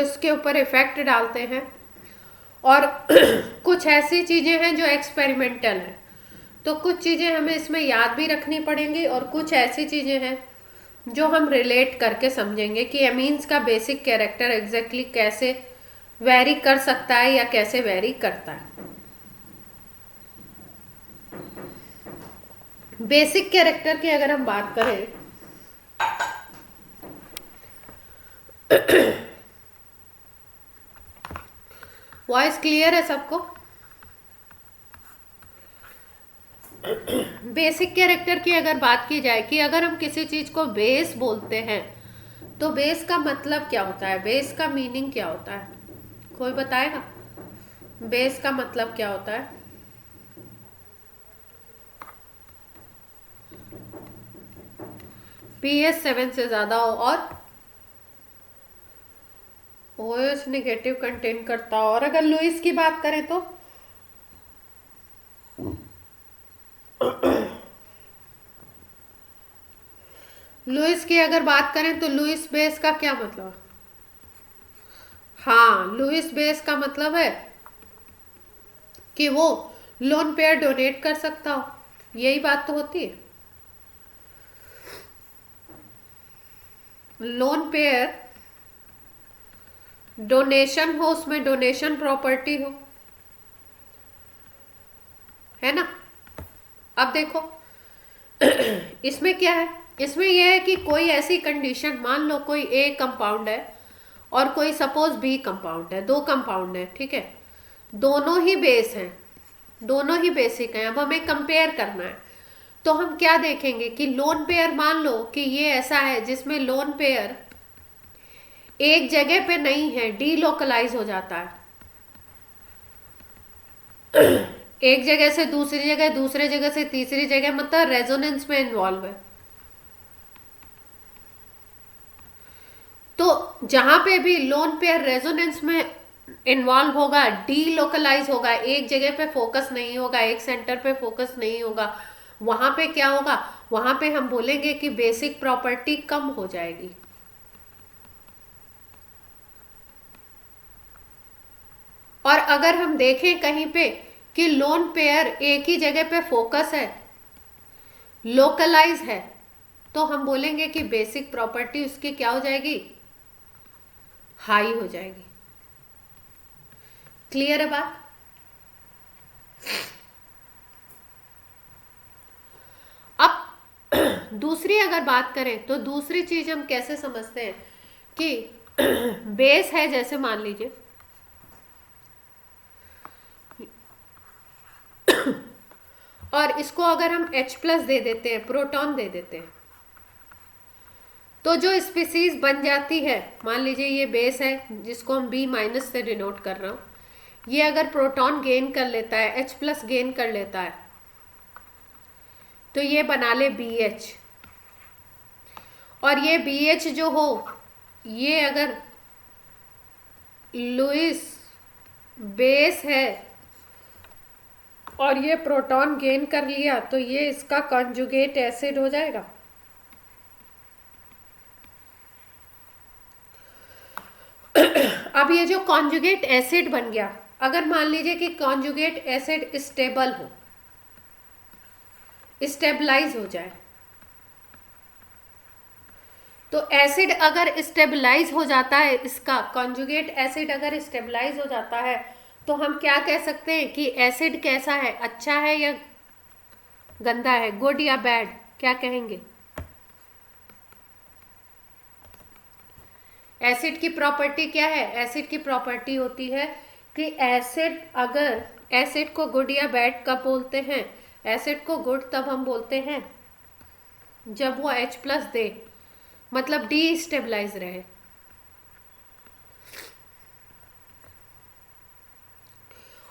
इसके ऊपर इफेक्ट डालते हैं, और कुछ ऐसी चीज़ें हैं जो एक्सपेरिमेंटल हैं। तो कुछ चीज़ें हमें इसमें याद भी रखनी पड़ेंगी, और कुछ ऐसी चीज़ें हैं जो हम रिलेट करके समझेंगे कि एमीन्स का बेसिक कैरेक्टर एग्जैक्टली कैसे वेरी कर सकता है या कैसे वेरी करता है। बेसिक कैरेक्टर की अगर हम बात करें वॉइस क्लियर है सबको? बेसिक कैरेक्टर की अगर बात की जाए कि अगर हम किसी चीज को बेस बोलते हैं तो बेस का मतलब क्या होता है, बेस का मीनिंग क्या होता है, कोई बताएगा? बेस का मतलब क्या होता है? पीएस 7 से ज्यादा हो और ओएस नेगेटिव कंटेन करता हो। और अगर लुइस की बात करें तो लुइस की अगर बात करें तो लुइस बेस का क्या मतलब है? हाँ, लुइस बेस का मतलब है कि वो लोन पेयर डोनेट कर सकता हो, यही बात तो होती है। लोन पेयर डोनेशन हो, उसमें डोनेशन प्रॉपर्टी हो, है ना। अब देखो इसमें क्या है, इसमें यह है कि कोई ऐसी कंडीशन, मान लो कोई ए कंपाउंड है और कोई सपोज बी कंपाउंड है, दो कंपाउंड है, ठीक है, दोनों ही बेस हैं, दोनों ही बेसिक हैं। अब हमें कंपेयर करना है तो हम क्या देखेंगे कि लोन पेयर, मान लो कि ये ऐसा है जिसमें लोन पेयर एक जगह पे नहीं है, डीलोकलाइज हो जाता है एक जगह से दूसरी जगह, दूसरे जगह से तीसरी जगह, मतलब रेजोनेंस में इन्वॉल्व है। तो जहां पे भी लोन पेयर रेजोनेंस में इन्वॉल्व होगा, डीलोकलाइज होगा, एक जगह पे फोकस नहीं होगा, एक सेंटर पे फोकस नहीं होगा, वहां पे क्या होगा, वहां पे हम बोलेंगे कि बेसिक प्रॉपर्टी कम हो जाएगी। और अगर हम देखें कहीं पे कि लोन पेयर एक ही जगह पे फोकस है, लोकलाइज है, तो हम बोलेंगे कि बेसिक प्रॉपर्टी उसकी क्या हो जाएगी, हाई हो जाएगी। क्लियर है बात? अब दूसरी अगर बात करें तो दूसरी चीज हम कैसे समझते हैं कि बेस है, जैसे मान लीजिए और इसको अगर हम H+ दे देते हैं, प्रोटॉन दे देते हैं, तो जो स्पीसीज बन जाती है, मान लीजिए ये बेस है जिसको हम B- से डिनोट कर रहा हूं, ये अगर प्रोटॉन गेन कर लेता है, H+ गेन कर लेता है, तो ये बना ले BH। और ये BH जो हो, ये अगर लुइस बेस है और ये प्रोटॉन गेन कर लिया, तो ये इसका कॉन्जुगेट एसिड हो जाएगा। अब ये जो कॉन्जुगेट एसिड बन गया, अगर मान लीजिए कि कॉन्जुगेट एसिड स्टेबल हो, स्टेबलाइज हो जाए, तो एसिड अगर स्टेबलाइज हो जाता है, इसका कॉन्जुगेट एसिड अगर स्टेबलाइज हो जाता है, तो हम क्या कह सकते हैं कि एसिड कैसा है, अच्छा है या गंदा है, गुड या बैड, क्या कहेंगे? एसिड की प्रॉपर्टी क्या है? एसिड की प्रॉपर्टी होती है कि एसिड, अगर एसिड को गुड या बैड कब बोलते हैं, एसिड को गुड तब हम बोलते हैं जब वो H+ दे, मतलब डीस्टेबलाइज रहे।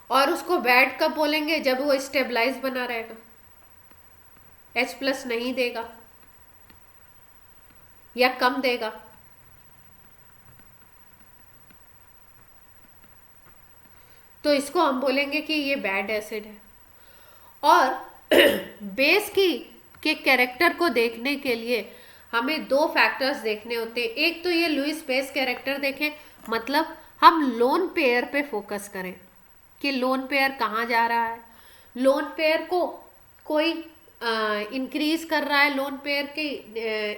और उसको बैड कब बोलेंगे? जब वो स्टेबलाइज बना रहेगा, H+ नहीं देगा या कम देगा। तो इसको हम बोलेंगे कि ये बैड एसिड है। और बेस की के कैरेक्टर को देखने के लिए हमें दो फैक्टर्स देखने होते हैं। एक तो ये लुईस बेस कैरेक्टर देखें, मतलब हम लोन पेयर पे फोकस करें कि लोन पेयर कहाँ जा रहा है, लोन पेयर को कोई इंक्रीज कर रहा है, लोन पेयर की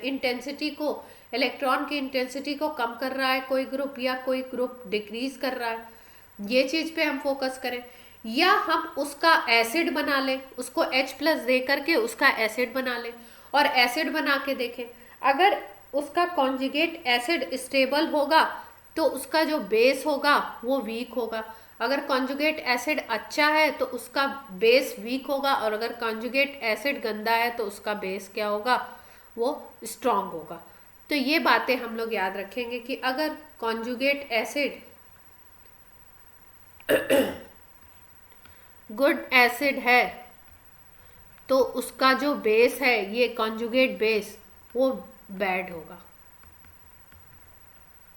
इंटेंसिटी को, इलेक्ट्रॉन की इंटेंसिटी को कम कर रहा है कोई ग्रुप, या कोई ग्रुप डिक्रीज कर रहा है, ये चीज पे हम फोकस करें। या हम उसका एसिड बना लें, उसको H प्लस दे करके उसका एसिड बना लें और एसिड बना के देखें। अगर उसका कॉन्जुगेट एसिड स्टेबल होगा तो उसका जो बेस होगा वो वीक होगा। अगर कॉन्जुगेट एसिड अच्छा है तो उसका बेस वीक होगा, और अगर कॉन्जुगेट एसिड गंदा है तो उसका बेस क्या होगा, वो स्ट्रांग होगा। तो ये बातें हम लोग याद रखेंगे कि अगर कॉन्जुगेट एसिड गुड एसिड है तो उसका जो बेस है, ये कॉन्जुगेट बेस, वो बैड होगा।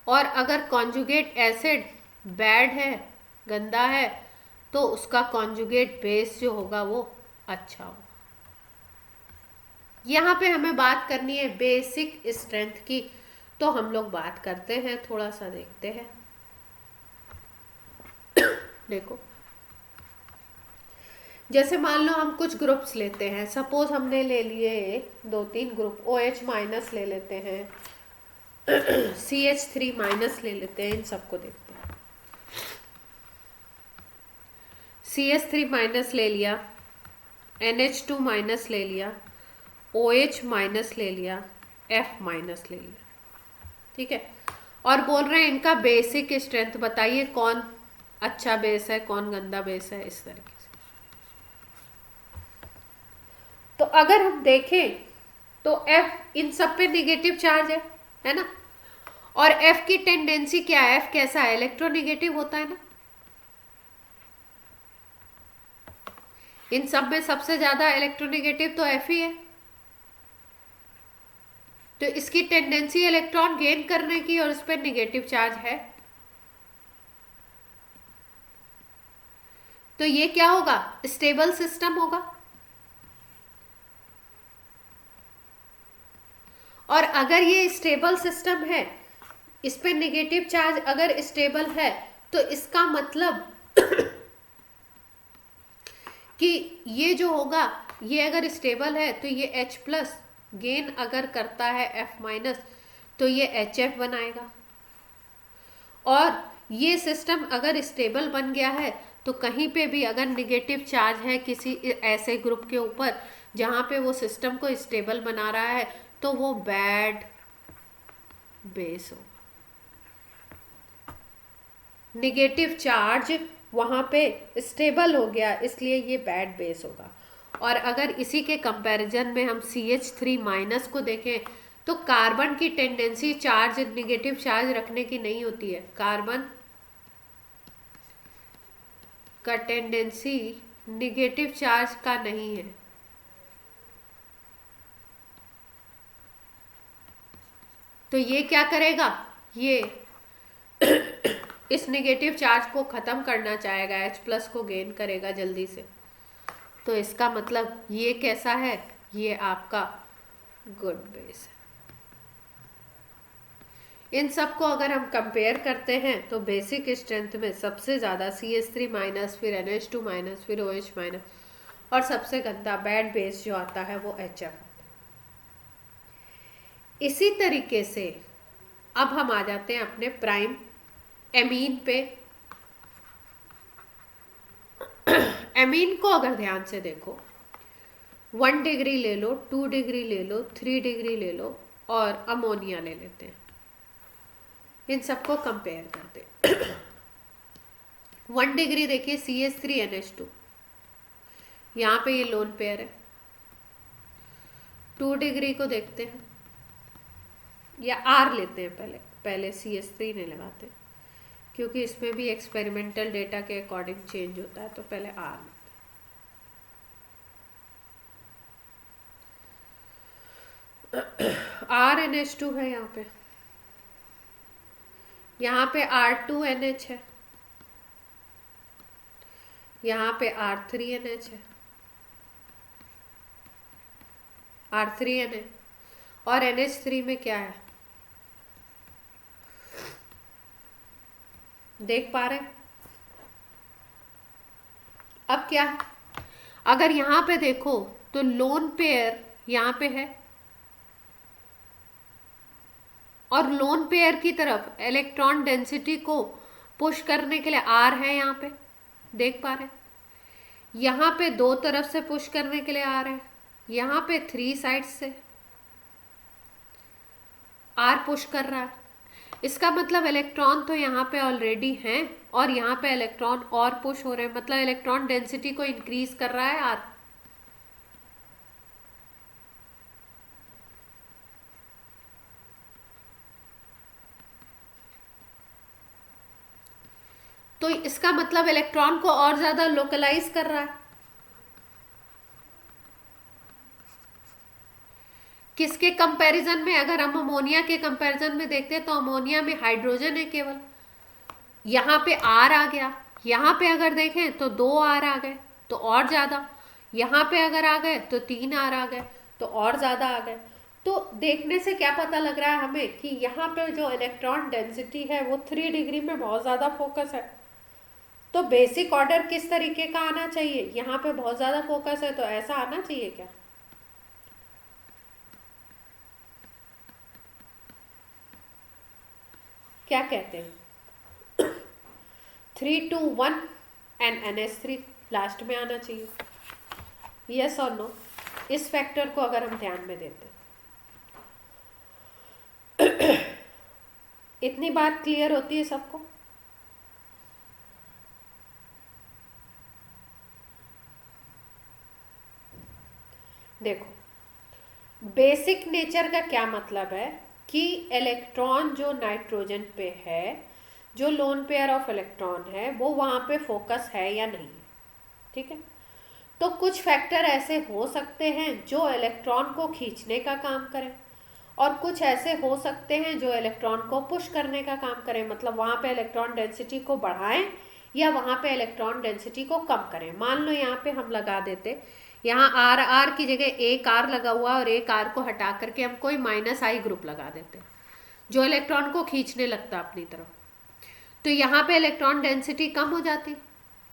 और अगर कॉन्जुगेट एसिड बैड है, गंदा है, तो उसका कॉन्जुगेट बेस जो होगा वो अच्छा होगा। यहाँ पे हमें बात करनी है बेसिक स्ट्रेंथ की, तो हम लोग बात करते हैं, थोड़ा सा देखते हैं। देखो, जैसे मान लो हम कुछ ग्रुप्स लेते हैं, सपोज हमने ले लिए 2-3 ग्रुप, OH माइनस ले लेते हैं, CH3 माइनस ले लेते हैं, इन सबको देखते हैं। CH3 माइनस ले लिया, NH2 माइनस ले लिया, OH माइनस ले लिया, F माइनस ले लिया, ठीक है। और बोल रहे हैं इनका बेसिक स्ट्रेंथ बताइए, कौन अच्छा बेस है, कौन गंदा बेस है, इस तरीके से। तो अगर हम देखें तो F इन सब पे निगेटिव चार्ज है ना, और F की टेंडेंसी क्या है, F कैसा है, इलेक्ट्रोनिगेटिव होता है ना। इन सब में सबसे ज्यादा इलेक्ट्रोनिगेटिव तो F ही है, तो इसकी टेंडेंसी इलेक्ट्रॉन गेन करने की, और इस पर निगेटिव चार्ज है, तो ये क्या होगा, स्टेबल सिस्टम होगा। और अगर ये स्टेबल सिस्टम है, इस पे नेगेटिव चार्ज अगर स्टेबल है, तो इसका मतलब कि ये जो होगा, ये अगर स्टेबल है तो ये H प्लस गेन अगर करता है F माइनस, तो ये HF बनाएगा। और ये सिस्टम अगर स्टेबल बन गया है तो कहीं पे भी अगर निगेटिव चार्ज है किसी ऐसे ग्रुप के ऊपर जहाँ पे वो सिस्टम को स्टेबल बना रहा है, तो वो बैड बेस होगा। निगेटिव चार्ज वहाँ पे स्टेबल हो गया, इसलिए ये बैड बेस होगा। और अगर इसी के कंपैरिजन में हम CH3 माइनस को देखें, तो कार्बन की टेंडेंसी चार्ज निगेटिव चार्ज रखने की नहीं होती है, कार्बन का टेंडेंसी निगेटिव चार्ज का नहीं है। तो ये क्या करेगा, ये इस निगेटिव चार्ज को ख़त्म करना चाहेगा, H प्लस को गेन करेगा जल्दी से। तो इसका मतलब ये कैसा है, ये आपका गुड बेस है। इन सब को अगर हम कंपेयर करते हैं तो बेसिक स्ट्रेंथ में सबसे ज़्यादा CH3 माइनस, फिर NH2 माइनस, फिर OH माइनस, और सबसे गंदा बैड बेस जो आता है वो HF। इसी तरीके से अब हम आ जाते हैं अपने प्राइम एमीन पे। एमीन को अगर ध्यान से देखो, 1 डिग्री ले लो, 2 डिग्री ले लो, 3 डिग्री ले लो, और अमोनिया ले लेते हैं, इन सबको कंपेयर करते हैं। 1 डिग्री देखिए CH3 NH2, यहाँ पे ये लोन पेयर है। 2 डिग्री को देखते हैं, या R लेते हैं, पहले CH3 नहीं लगाते क्योंकि इसमें भी एक्सपेरिमेंटल डेटा के अकॉर्डिंग चेंज होता है, तो पहले R लेते हैं। RNH2 है यहाँ पे R2NH है, यहाँ पे R3NH है, R3Na, और NH3 में क्या है, देख पा रहे हैं? अब क्या है, अगर यहां पे देखो तो लोन पेयर यहां पे है, और लोन पेयर की तरफ इलेक्ट्रॉन डेंसिटी को पुश करने के लिए आर है यहाँ पे, देख पा रहे हैं? यहाँ पे दो तरफ से पुश करने के लिए आर है, यहाँ पे थ्री साइड से आर पुश कर रहा है। इसका मतलब इलेक्ट्रॉन तो यहाँ पे ऑलरेडी हैं और यहाँ पे इलेक्ट्रॉन और पुश हो रहे हैं, मतलब इलेक्ट्रॉन डेंसिटी को इंक्रीज कर रहा है आर। तो इसका मतलब इलेक्ट्रॉन को और ज्यादा लोकलाइज कर रहा है। किसके कंपैरिजन में, अगर हम अमोनिया के कंपैरिजन में देखते हैं तो अमोनिया में हाइड्रोजन है केवल, यहाँ पे आर आ गया। यहाँ पे अगर देखें तो दो आर आ गए तो और ज्यादा, यहाँ पे अगर आ गए तो तीन आर आ गए तो और ज्यादा आ गए। तो देखने से क्या पता लग रहा है हमें कि यहाँ पे जो इलेक्ट्रॉन डेंसिटी है वो 3 डिग्री में बहुत ज्यादा फोकस है। तो बेसिक ऑर्डर किस तरीके का आना चाहिए, यहाँ पे बहुत ज्यादा फोकस है तो ऐसा आना चाहिए क्या? क्या कहते हैं? 3 2 1 एंड NH3 लास्ट में आना चाहिए, यस और नो? इस फैक्टर को अगर हम ध्यान में देते, इतनी बात क्लियर होती है सबको? देखो, बेसिक नेचर का क्या मतलब है कि इलेक्ट्रॉन जो नाइट्रोजन पे है, जो लोन पेयर ऑफ इलेक्ट्रॉन है, वो वहां पे फोकस है या नहीं है, ठीक है? तो कुछ फैक्टर ऐसे हो सकते हैं जो इलेक्ट्रॉन को खींचने का काम करें, और कुछ ऐसे हो सकते हैं जो इलेक्ट्रॉन को पुश करने का काम करें, मतलब वहाँ पे इलेक्ट्रॉन डेंसिटी को बढ़ाएं या वहाँ पे इलेक्ट्रॉन डेंसिटी को कम करें। मान लो यहाँ पे हम लगा देते, यहाँ आर आर की जगह एक आर लगा हुआ और एक आर को हटा करके हम कोई -I ग्रुप लगा देते जो इलेक्ट्रॉन को खींचने लगता अपनी तरफ, तो यहाँ पे इलेक्ट्रॉन डेंसिटी कम हो जाती।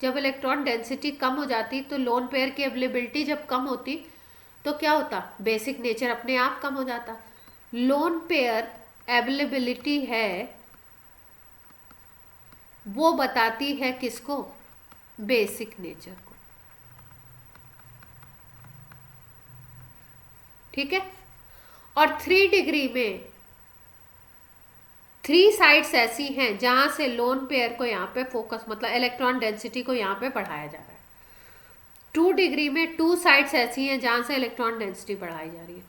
जब इलेक्ट्रॉन डेंसिटी कम हो जाती तो लोन पेयर की अवेलेबिलिटी जब कम होती तो क्या होता, बेसिक नेचर अपने आप कम हो जाता। लोन पेयर अवेलेबिलिटी है वो बताती है किसको, बेसिक नेचर को, ठीक है? और 3 डिग्री में 3 साइड्स ऐसी हैं जहां से लोन पेयर को यहाँ पे फोकस, मतलब इलेक्ट्रॉन डेंसिटी को यहाँ पे बढ़ाया जा रहा है। 2 डिग्री में 2 साइड्स ऐसी हैं जहां से इलेक्ट्रॉन डेंसिटी बढ़ाई जा रही है।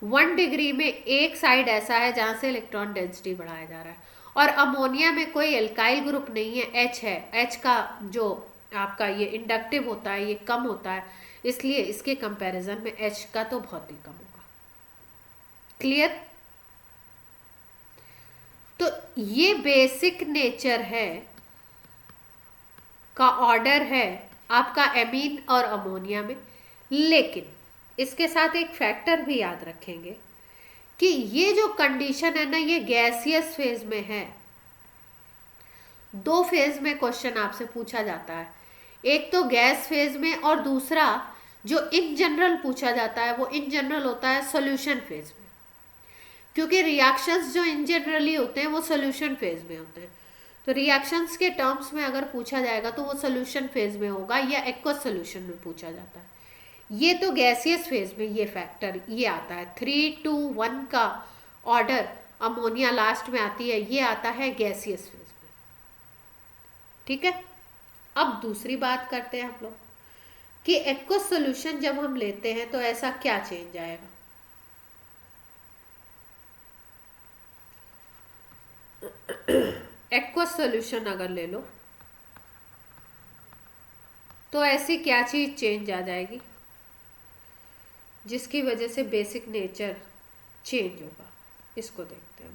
1 डिग्री में एक साइड ऐसा है जहां से इलेक्ट्रॉन डेंसिटी बढ़ाया जा रहा है। और अमोनिया में कोई एल्काइल ग्रुप नहीं है, H है। H का जो आपका ये इंडक्टिव होता है ये कम होता है, इसलिए इसके कंपैरिजन में H का तो बहुत ही कम होगा। क्लियर? तो ये बेसिक नेचर है का ऑर्डर है आपका एमीन और अमोनिया में। लेकिन इसके साथ एक फैक्टर भी याद रखेंगे कि ये जो कंडीशन है ना, ये गैसियस फेज में है। 2 फेज में क्वेश्चन आपसे पूछा जाता है, एक तो गैस फेज में और दूसरा जो इन जनरल पूछा जाता है वो इन जनरल होता है सॉल्यूशन फेज में, क्योंकि रिएक्शंस जो इन जनरली होते हैं वो सॉल्यूशन फेज में होते हैं। तो रिएक्शंस के टर्म्स में अगर पूछा जाएगा तो वो सॉल्यूशन फेज में होगा या एक्वस सॉल्यूशन में पूछा जाता है। ये तो गैसियस फेज में ये फैक्टर ये आता है 3 2 1 का ऑर्डर, अमोनिया लास्ट में आती है, ये आता है गैसियस फेज में, ठीक है? अब दूसरी बात करते हैं हम लोग कि एक्वस सॉल्यूशन जब हम लेते हैं तो ऐसा क्या चेंज आएगा। एक्वस सॉल्यूशन अगर ले लो तो ऐसी क्या चीज चेंज आ जाएगी जिसकी वजह से बेसिक नेचर चेंज होगा, इसको देखते हैं।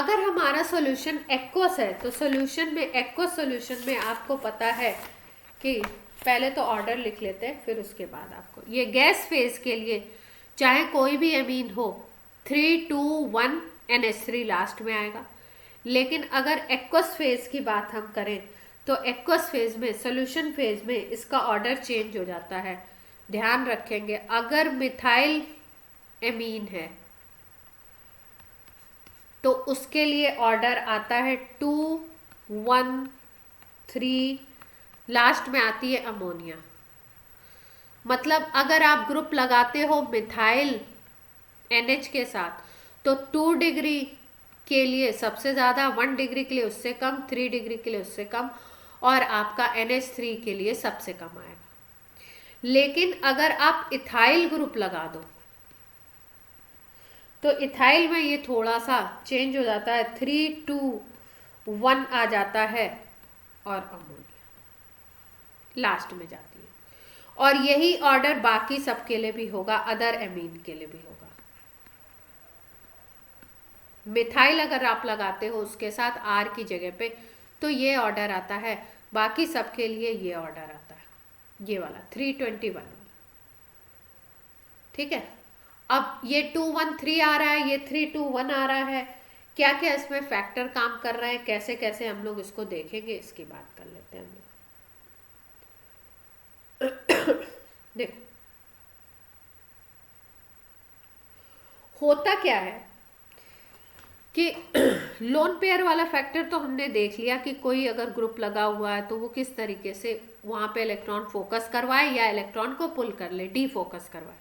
अगर हमारा सॉल्यूशन एक्वस है तो सॉल्यूशन में, एक्वस सॉल्यूशन में आपको पता है कि पहले तो ऑर्डर लिख लेते हैं, फिर उसके बाद आपको ये गैस फेज के लिए चाहे कोई भी एमीन हो 3 2 1 NH3 लास्ट में आएगा। लेकिन अगर एक्वस फेज की बात हम करें तो एक्वस फेज में, सॉल्यूशन फेज में इसका ऑर्डर चेंज हो जाता है। ध्यान रखेंगे, अगर मिथाइल एमीन है तो उसके लिए ऑर्डर आता है 2 1 3, लास्ट में आती है अमोनिया। मतलब अगर आप ग्रुप लगाते हो मिथाइल NH के साथ तो 2 डिग्री के लिए सबसे ज़्यादा, 1 डिग्री के लिए उससे कम, 3 डिग्री के लिए उससे कम, और आपका NH3 के लिए सबसे कम आएगा। लेकिन अगर आप इथाइल ग्रुप लगा दो तो इथाइल में ये थोड़ा सा चेंज हो जाता है, 3 2 1 आ जाता है और अमोनिया लास्ट में जाती है। और यही ऑर्डर बाकी सबके लिए भी होगा, अदर एमीन के लिए भी होगा। मिथाइल अगर आप लगाते हो उसके साथ R की जगह पे तो ये ऑर्डर आता है, बाकी सबके लिए ये ऑर्डर आता है, ये वाला 321 वाला। ठीक है, अब ये 2 1 3 आ रहा है, ये 3 2 1 आ रहा है, क्या क्या इसमें फैक्टर काम कर रहे हैं, कैसे कैसे हम लोग इसको देखेंगे, इसकी बात कर लेते हैं हम लोग। देखो होता क्या है कि लोन पेयर वाला फैक्टर तो हमने देख लिया कि कोई अगर ग्रुप लगा हुआ है तो वो किस तरीके से वहां पे इलेक्ट्रॉन फोकस करवाए या इलेक्ट्रॉन को पुल कर ले, डी फोकस करवाए।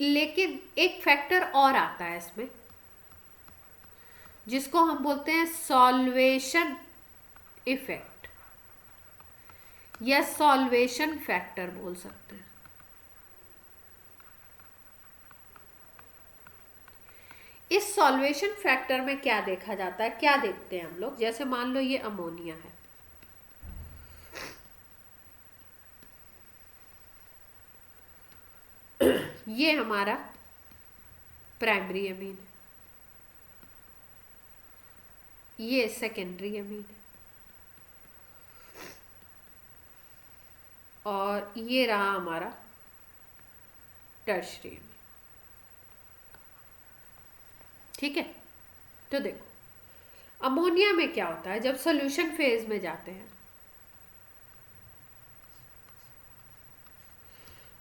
लेकिन एक फैक्टर और आता है इसमें जिसको हम बोलते हैं सॉल्वेशन इफेक्ट या सॉल्वेशन फैक्टर बोल सकते हैं। इस सॉल्वेशन फैक्टर में क्या देखा जाता है, क्या देखते हैं हम लोग, जैसे मान लो ये अमोनिया है, ये हमारा प्राइमरी अमीन है, ये सेकेंडरी अमीन है, और ये रहा हमारा टर्शरी अमीन। ठीक है, तो देखो अमोनिया में क्या होता है, जब सॉल्यूशन फेज में जाते हैं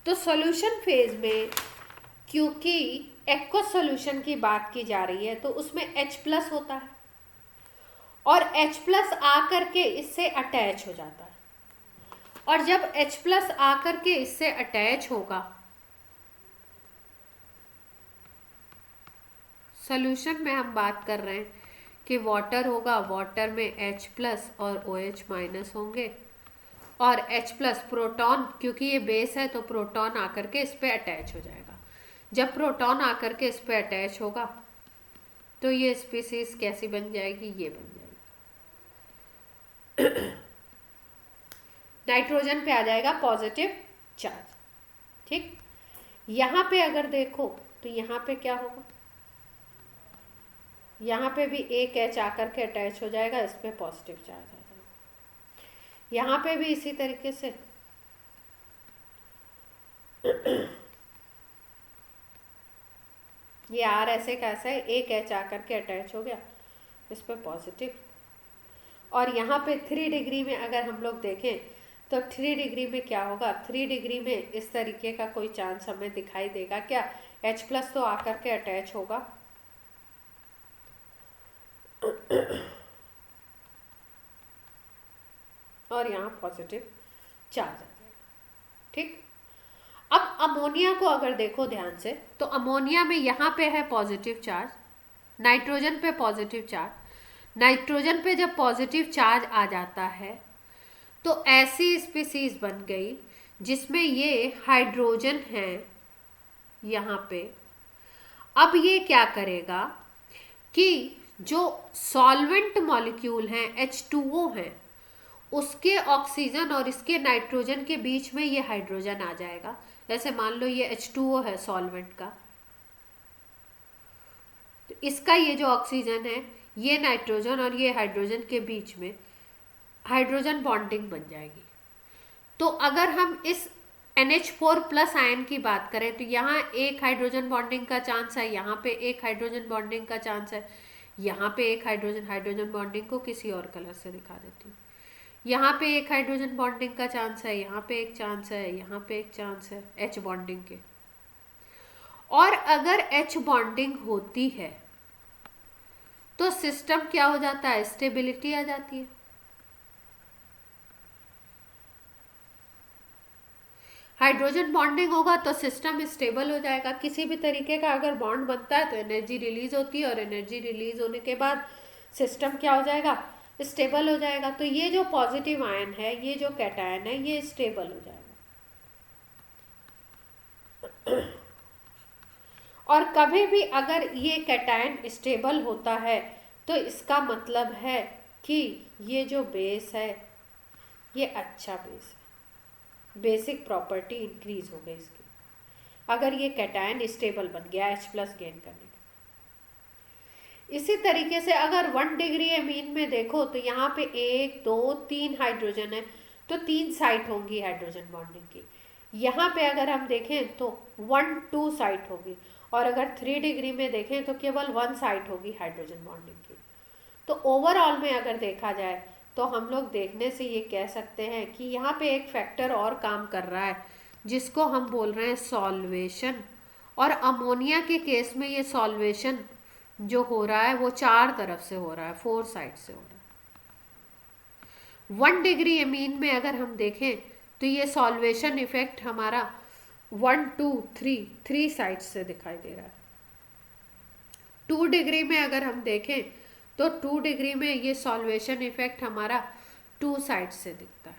तो सॉल्यूशन फेज में क्योंकि एक्वस सॉल्यूशन की बात की जा रही है तो उसमें H+ होता है और H+ आकर के इससे अटैच हो जाता है, और जब H+ आकर के इससे अटैच होगा, सॉल्यूशन में हम बात कर रहे हैं कि वाटर होगा, वाटर में H+ और OH- होंगे, और H+ प्रोटॉन, क्योंकि ये बेस है तो प्रोटॉन आकर के इस पे अटैच हो जाएगा। जब प्रोटॉन आकर के इस पे अटैच होगा तो ये स्पीसीज कैसी बन जाएगी, ये बन जाएगी नाइट्रोजन पे आ जाएगा पॉजिटिव चार्ज। ठीक, यहाँ पे अगर देखो तो यहाँ पे क्या होगा, यहाँ पे भी एक H आकर के अटैच हो जाएगा, इस पे पॉजिटिव चार्ज आ जाएगा, यहाँ पे भी इसी तरीके से ये R ऐसे कैसा है, एक H आकर के अटैच हो गया, इस पे पॉजिटिव। और यहाँ पे 3 डिग्री में अगर हम लोग देखें तो 3 डिग्री में क्या होगा, 3 डिग्री में इस तरीके का कोई चांस हमें दिखाई देगा क्या, H+ तो आकर के अटैच होगा और यहाँ पॉजिटिव चार्ज आ जाएगा। ठीक, अब अमोनिया को अगर देखो ध्यान से तो अमोनिया में यहाँ पे है पॉजिटिव चार्ज, नाइट्रोजन पे पॉजिटिव चार्ज, नाइट्रोजन पे जब पॉजिटिव चार्ज आ जाता है तो ऐसी स्पीसीज बन गई जिसमें ये हाइड्रोजन है यहाँ पे। अब ये क्या करेगा कि जो सॉल्वेंट मॉलिक्यूल हैं H2O हैं उसके ऑक्सीजन और इसके नाइट्रोजन के बीच में ये हाइड्रोजन आ जाएगा। जैसे मान लो ये H2O है सॉल्वेंट का, तो इसका ये जो ऑक्सीजन है, ये नाइट्रोजन और ये हाइड्रोजन के बीच में हाइड्रोजन बॉन्डिंग बन जाएगी। तो अगर हम इस NH4 प्लस आयन की बात करें तो यहाँ एक हाइड्रोजन बॉन्डिंग का चांस है, यहाँ पे एक हाइड्रोजन बॉन्डिंग का चांस है, यहाँ पे एक हाइड्रोजन बॉन्डिंग को किसी और कलर से दिखा देती हूँ। यहाँ पे एक हाइड्रोजन बॉन्डिंग का चांस है, यहाँ पे एक चांस है, यहाँ पे एक चांस है H बॉन्डिंग के। और अगर H बॉन्डिंग होती है तो सिस्टम क्या हो जाता है, स्टेबिलिटी आ जाती है। हाइड्रोजन बॉन्डिंग होगा तो सिस्टम स्टेबल हो जाएगा। किसी भी तरीके का अगर बॉन्ड बनता है तो एनर्जी रिलीज होती है, और एनर्जी रिलीज होने के बाद सिस्टम क्या हो जाएगा, स्टेबल हो जाएगा। तो ये जो पॉजिटिव आयन है, ये जो कैटायन है, ये स्टेबल हो जाएगा। और कभी भी अगर ये कैटायन स्टेबल होता है तो इसका मतलब है कि ये जो बेस है ये अच्छा बेस है, बेसिक प्रॉपर्टी इंक्रीज हो गई इसकी, अगर ये कैटायन स्टेबल बन गया H प्लस गेन करने के। इसी तरीके से अगर 1 डिग्री एमीन में देखो तो यहाँ पे 1 2 3 हाइड्रोजन है, तो 3 साइट होंगी हाइड्रोजन बॉन्डिंग की। यहाँ पे अगर हम देखें तो 1 2 साइट होगी, और अगर 3 डिग्री में देखें तो केवल 1 साइट होगी हाइड्रोजन बॉन्डिंग की। तो ओवरऑल में अगर देखा जाए तो हम लोग देखने से ये कह सकते हैं कि यहाँ पे एक फैक्टर और काम कर रहा है जिसको हम बोल रहे हैं सॉल्वेशन। और अमोनिया के केस में ये सॉल्वेशन जो हो रहा है वो 4 तरफ से हो रहा है, 4 साइड से हो रहा है। 1 डिग्री एमीन में अगर हम देखें तो ये सॉल्वेशन इफेक्ट हमारा 1 2 3 साइड से दिखाई दे रहा है। 2 डिग्री में अगर हम देखें तो 2 डिग्री में ये सॉल्वेशन इफेक्ट हमारा 2 साइड से दिखता है,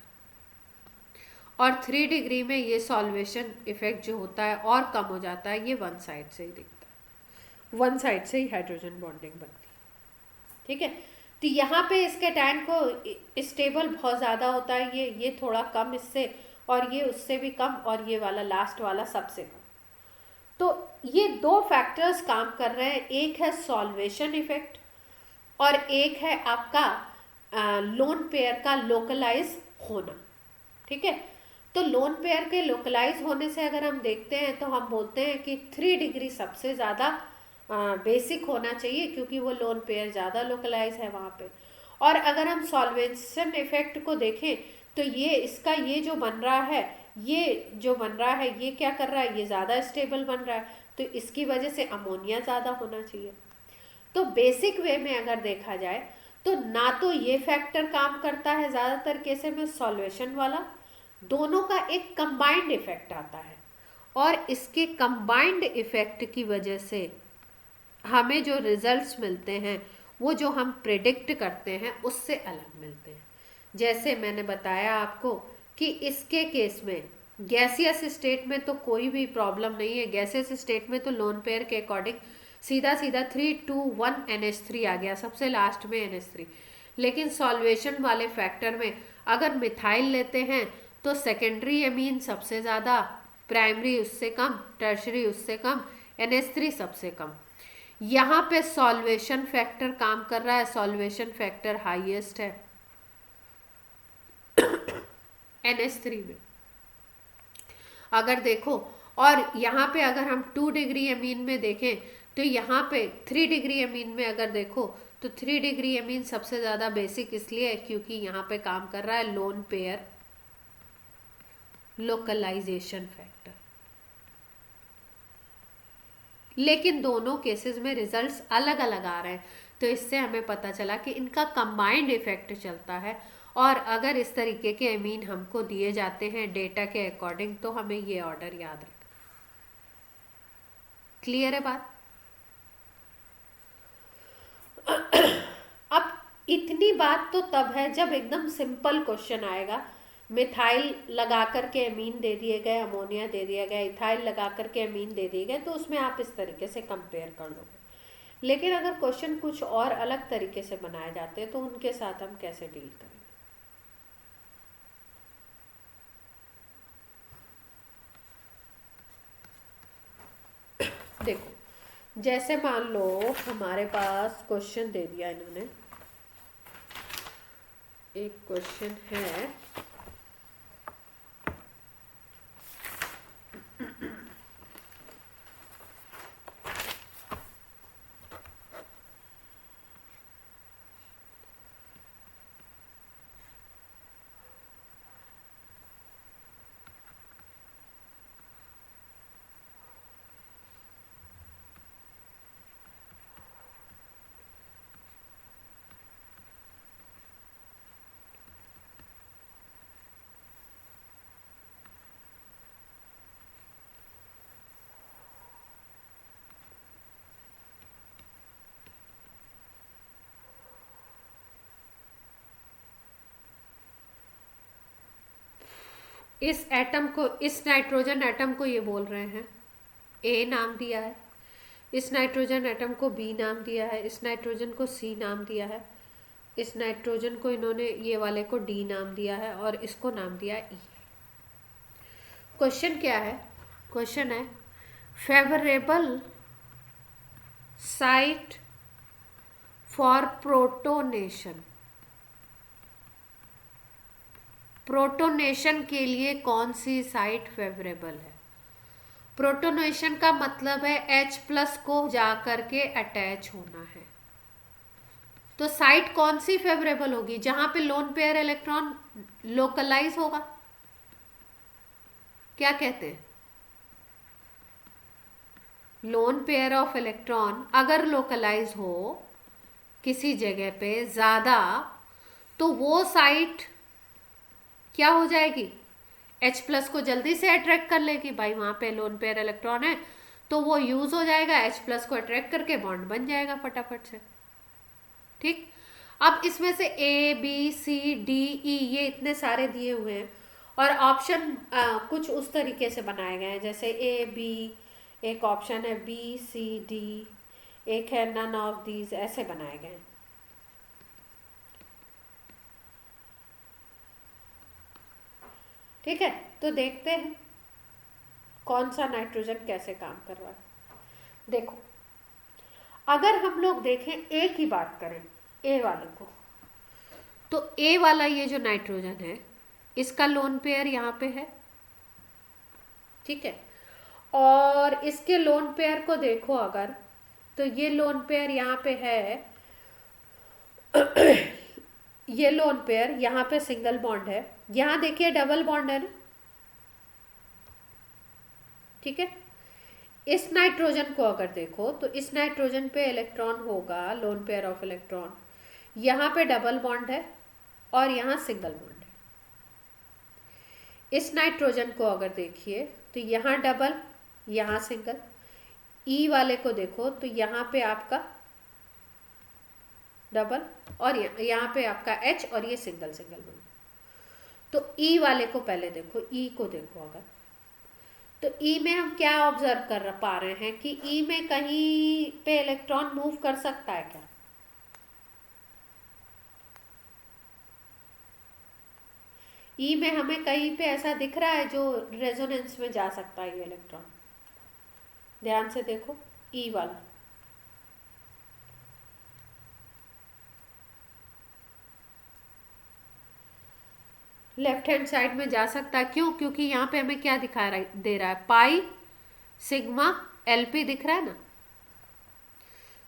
और 3 डिग्री में ये सॉल्वेशन इफेक्ट जो होता है और कम हो जाता है, ये 1 साइड से ही दिखता है, 1 साइड से ही हाइड्रोजन बॉन्डिंग बनती है। ठीक है, तो यहाँ पे इस कैटायन को स्टेबल बहुत ज़्यादा होता है, ये थोड़ा कम इससे, और ये उससे भी कम, और ये वाला लास्ट वाला सबसे कम। तो ये 2 फैक्टर्स काम कर रहे हैं, एक है सॉल्वेशन इफेक्ट और एक है आपका लोन पेयर का लोकलाइज होना। ठीक है, तो लोन पेयर के लोकलाइज होने से अगर हम देखते हैं तो हम बोलते हैं कि 3 डिग्री सबसे ज़्यादा बेसिक होना चाहिए, क्योंकि वो लोन पेयर ज़्यादा लोकलाइज है वहाँ पे। और अगर हम सॉल्वेशन इफेक्ट को देखें तो ये इसका ये जो बन रहा है, ये जो बन रहा है ये क्या कर रहा है, ये ज़्यादा स्टेबल बन रहा है, तो इसकी वजह से अमोनिया ज़्यादा होना चाहिए। तो बेसिक वे में अगर देखा जाए तो ना तो ये फैक्टर काम करता है ज़्यादातर केसेस में, सॉल्वेशन वाला, दोनों का एक कंबाइंड इफेक्ट आता है, और इसके कंबाइंड इफेक्ट की वजह से हमें जो रिजल्ट्स मिलते हैं वो जो हम प्रेडिक्ट करते हैं उससे अलग मिलते हैं। जैसे मैंने बताया आपको कि इसके केस में गैसियस स्टेट में तो कोई भी प्रॉब्लम नहीं है, गैसियस स्टेट में तो लोन पेयर के अकॉर्डिंग सीधा 3 2 1 NH3 आ गया, सबसे लास्ट में NH3। लेकिन सॉल्वेशन वाले फैक्टर में अगर मिथाइल लेते हैं तो सेकेंडरी एमीन सबसे ज़्यादा, प्राइमरी उससे कम, टर्शरी उससे कम, NH3 सबसे कम। यहाँ पे सॉल्वेशन फैक्टर काम कर रहा है, सॉल्वेशन फैक्टर हाईएस्ट है NH3 में अगर देखो। और यहाँ पे अगर हम 2 डिग्री एमीन में देखें तो यहाँ पे 3 डिग्री एमीन में अगर देखो तो 3 डिग्री एमीन सबसे ज़्यादा बेसिक इसलिए है क्योंकि यहाँ पे काम कर रहा है लोन पेयर लोकलाइजेशन फैक्टर। लेकिन दोनों केसेस में रिजल्ट्स अलग अलग आ रहे हैं, तो इससे हमें पता चला कि इनका कंबाइंड इफेक्ट चलता है। और अगर इस तरीके के एमीन हमको दिए जाते हैं डेटा के अकॉर्डिंग तो हमें ये ऑर्डर याद रखना। क्लियर है बात? अब इतनी बात तो तब है जब एकदम सिंपल क्वेश्चन आएगा, मिथाइल लगा करके एमीन दे दिए गए, अमोनिया दे दिया गया, इथाइल लगा करके एमीन दे दिए गए, तो उसमें आप इस तरीके से कंपेयर कर लोगे। लेकिन अगर क्वेश्चन कुछ और अलग तरीके से बनाए जाते हैं तो उनके साथ हम कैसे डील करेंगे? देखो, जैसे मान लो हमारे पास क्वेश्चन दे दिया इन्होंने, एक क्वेश्चन है इस एटम को, इस नाइट्रोजन एटम को ये बोल रहे हैं, ए नाम दिया है, इस नाइट्रोजन एटम को बी नाम दिया है, इस नाइट्रोजन को सी नाम दिया है, इस नाइट्रोजन को इन्होंने ये वाले को डी नाम दिया है और इसको नाम दिया ई। क्वेश्चन क्या है? क्वेश्चन है favourable site for protonation. Protonation के लिए कौन सी साइट फेवरेबल है? प्रोटोनेशन का मतलब है H+ को जा करके अटैच होना है। तो साइट कौन सी फेवरेबल होगी? जहां पे लोन पेयर इलेक्ट्रॉन लोकलाइज होगा। क्या कहते हैं? लोन पेयर ऑफ इलेक्ट्रॉन अगर लोकलाइज हो किसी जगह पे ज्यादा, तो वो साइट क्या हो जाएगी? H+ को जल्दी से अट्रैक्ट कर लेगी। भाई वहां पे लोन पेयर इलेक्ट्रॉन है तो वो यूज हो जाएगा, H+ को अट्रैक्ट करके बॉन्ड बन जाएगा फटाफट से। ठीक, अब इसमें से A B C D E ये इतने सारे दिए हुए हैं और ऑप्शन कुछ उस तरीके से बनाए गए हैं, जैसे A B, एक ऑप्शन है B C D, एक है नन ऑफ दीज, ऐसे बनाए गए हैं। ठीक है, तो देखते हैं कौन सा नाइट्रोजन कैसे काम कर रहा है। देखो, अगर हम लोग देखें ए की बात करें, ए वाले को, तो ए वाला ये जो नाइट्रोजन है इसका लोन पेयर यहाँ पे है। ठीक है, और इसके लोन पेयर को देखो अगर, तो ये लोन पेयर यहाँ पे है ये लोन पेयर यहाँ पे सिंगल बॉन्ड है, यहाँ देखिए डबल बॉन्ड है ना। ठीक है, इस नाइट्रोजन को अगर देखो तो इस नाइट्रोजन पे इलेक्ट्रॉन होगा, लोन पेयर ऑफ इलेक्ट्रॉन, यहाँ पे डबल बॉन्ड है और यहाँ सिंगल बॉन्ड है। इस नाइट्रोजन को अगर देखिए तो यहाँ डबल, यहाँ सिंगल। ई वाले को देखो तो यहाँ पे आपका डबल और यहाँ पे आपका H और ये सिंगल सिंगल बॉन्ड। तो ई वाले को पहले देखो, ई को देखो अगर, तो ई में हम क्या ऑब्जर्व कर पा रहे हैं कि ई में कहीं पे इलेक्ट्रॉन मूव कर सकता है क्या? ई में हमें कहीं पे ऐसा दिख रहा है जो रेजोनेंस में जा सकता है ये इलेक्ट्रॉन? ध्यान से देखो, ई वाला लेफ्ट हैंड साइड में जा सकता है। क्यों? क्योंकि यहाँ पे हमें क्या दिखा रहा दे रहा है, पाई सिग्मा LP दिख रहा है ना।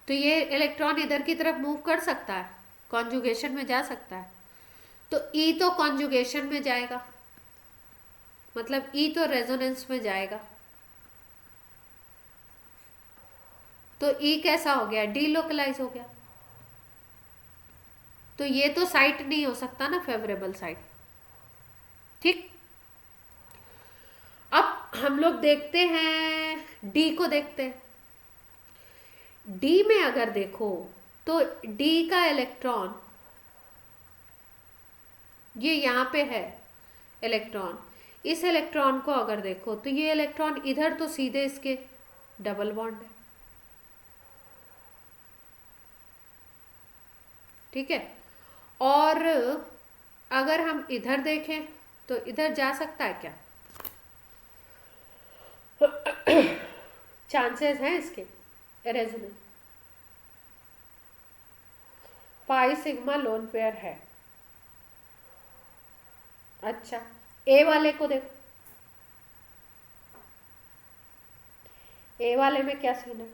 तो ये इलेक्ट्रॉन इधर की तरफ मूव कर सकता है, कॉन्जुगेशन में जा सकता है। तो ई तो कॉन्जुगेशन में जाएगा, मतलब ई तो रेजोनेंस में जाएगा। तो ई कैसा हो गया? डीलोकलाइज हो गया। तो ये तो साइट नहीं हो सकता ना, फेवरेबल साइट। ठीक, अब हम लोग देखते हैं डी को, देखते हैं डी में अगर देखो तो डी का इलेक्ट्रॉन ये यहाँ पे है इलेक्ट्रॉन, इस इलेक्ट्रॉन को अगर देखो तो ये इलेक्ट्रॉन इधर तो सीधे इसके डबल बॉन्ड है। ठीक है, और अगर हम इधर देखें तो इधर जा सकता है क्या? चांसेस हैं इसके? Resonance pi sigma lone pair है। अच्छा, ए वाले को देखो, ए वाले में क्या सीन है?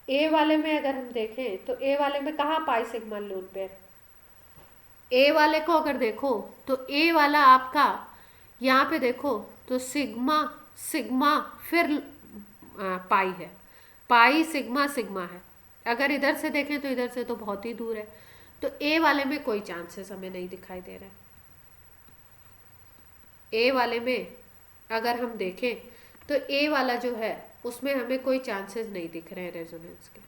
ए वाले में अगर हम देखें तो ए वाले में कहाँ पाई सिग्मा लोन पेयर? ए वाले को अगर देखो तो ए वाला आपका यहाँ पे देखो तो सिग्मा सिग्मा फिर पाई है, पाई सिग्मा सिग्मा है। अगर इधर से देखें तो इधर से तो बहुत ही दूर है, तो ए वाले में कोई चांसेस हमें नहीं दिखाई दे रहा है। ए वाले में अगर हम देखें तो ए वाला जो है उसमें हमें कोई चांसेस नहीं दिख रहे हैं रेजोनेंस के।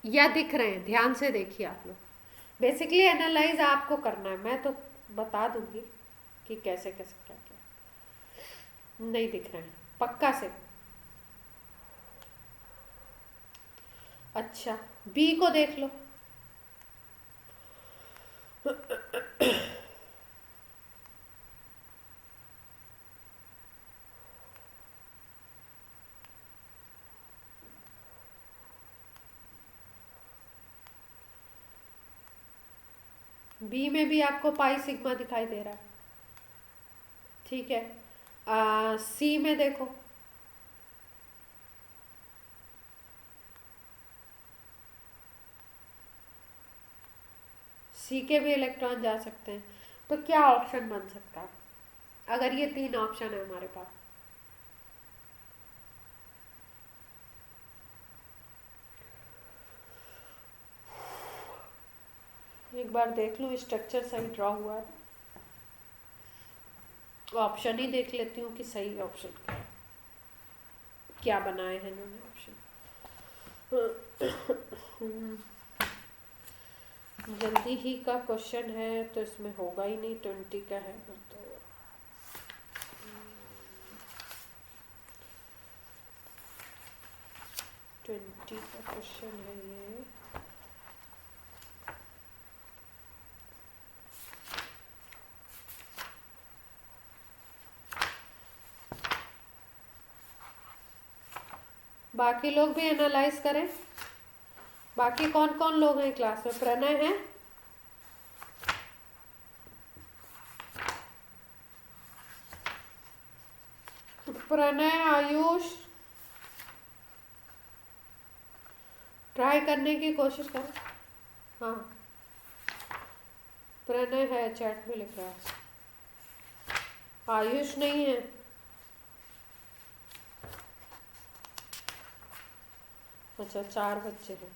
या दिख रहे हैं, ध्यान से देखिए आप लोग। बेसिकली एनालाइज आपको करना है, मैं तो बता दूंगी कि कैसे कैसे क्या क्या। नहीं दिख रहे हैं पक्का से? अच्छा, बी को देख लो। बी में भी आपको पाई सिग्मा दिखाई दे रहा है, ठीक है। सी में देखो, सी के भी इलेक्ट्रॉन जा सकते हैं, तो क्या ऑप्शन बन सकता है अगर ये तीन ऑप्शन है हमारे पास? एक बार देख लूँ स्ट्रक्चर सही ड्रॉ हुआ है, ऑप्शन ही देख लेती हूँ कि सही ऑप्शन क्या है, क्या बनाए हैं इन्होंने ऑप्शन। जल्दी ही का क्वेश्चन है तो इसमें होगा ही नहीं, 20 का है तो 20 का क्वेश्चन है ये। बाकी लोग भी एनालाइज करें। बाकी कौन कौन लोग हैं क्लास में? प्रणय है, प्रणय, आयुष, ट्राई करने की कोशिश करें। हाँ, प्रणय है, चैट में लिख रहा है। आयुष नहीं है? अच्छा, 4 बच्चे हैं।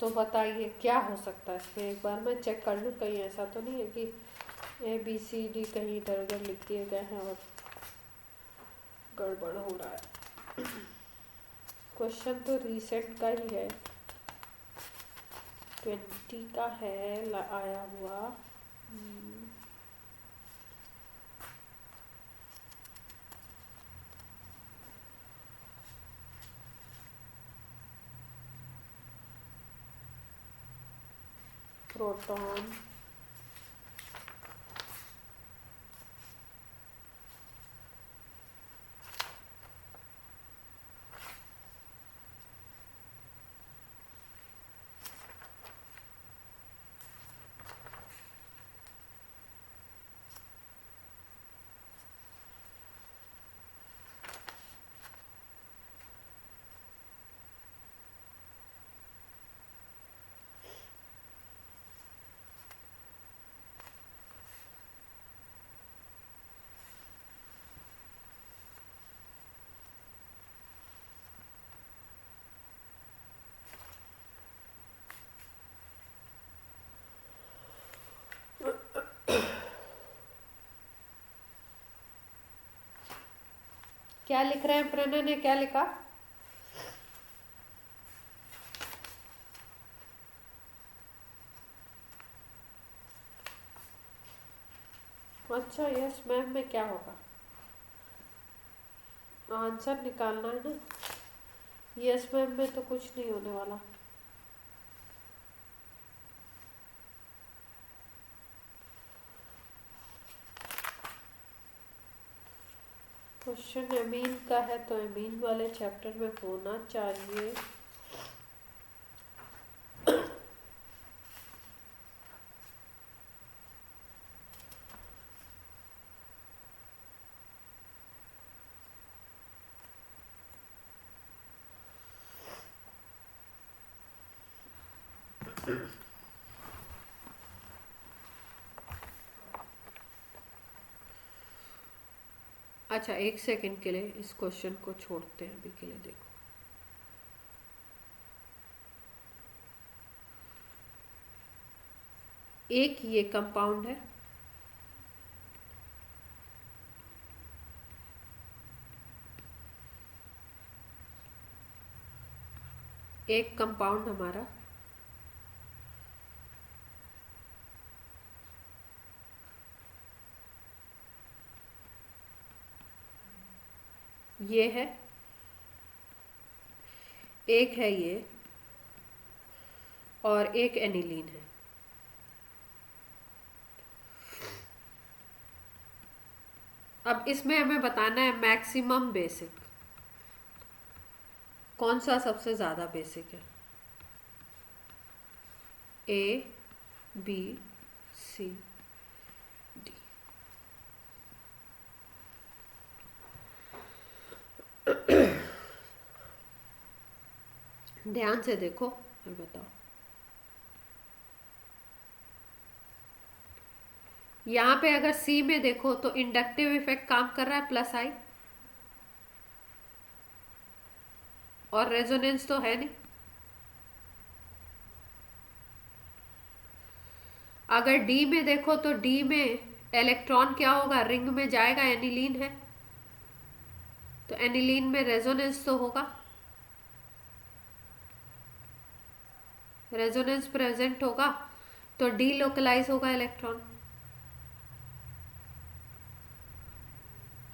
तो बताइए क्या हो सकता है इसमें, एक बार मैं चेक कर लूँ, कहीं ऐसा तो नहीं है कि ABCD कहीं इधर उधर लिख दिए गए हैं और गड़बड़ हो रहा है। क्वेश्चन तो रिसेंट का ही है, 20 का है आया हुआ। प्रोटॉन, क्या लिख रहे हैं? प्रणय ने क्या लिखा? अच्छा, यस मैम में क्या होगा? आंसर निकालना है ना। यस मैम में तो कुछ नहीं होने वाला। क्वेश्चन एमीन का है तो एमीन वाले चैप्टर में होना चाहिए। अच्छा, एक सेकंड के लिए इस क्वेश्चन को छोड़ते हैं अभी के लिए। देखो, एक ये कंपाउंड है, एक कंपाउंड हमारा ये है, एक है ये, और एक एनिलीन है। अब इसमें हमें बताना है मैक्सिमम बेसिक, कौन सा सबसे ज़्यादा बेसिक है। ए, बी, सी, डी। ध्यान से देखो और बताओ। यहाँ पे अगर सी में देखो तो इंडक्टिव इफेक्ट काम कर रहा है प्लस आई, और रेजोनेंस तो है नहीं। अगर डी में देखो तो डी में इलेक्ट्रॉन क्या होगा, रिंग में जाएगा, एनिलीन है तो एनिलीन में रेजोनेंस तो होगा, रेजोनेंस प्रेजेंट होगा तो डी लोकलाइज होगा इलेक्ट्रॉन।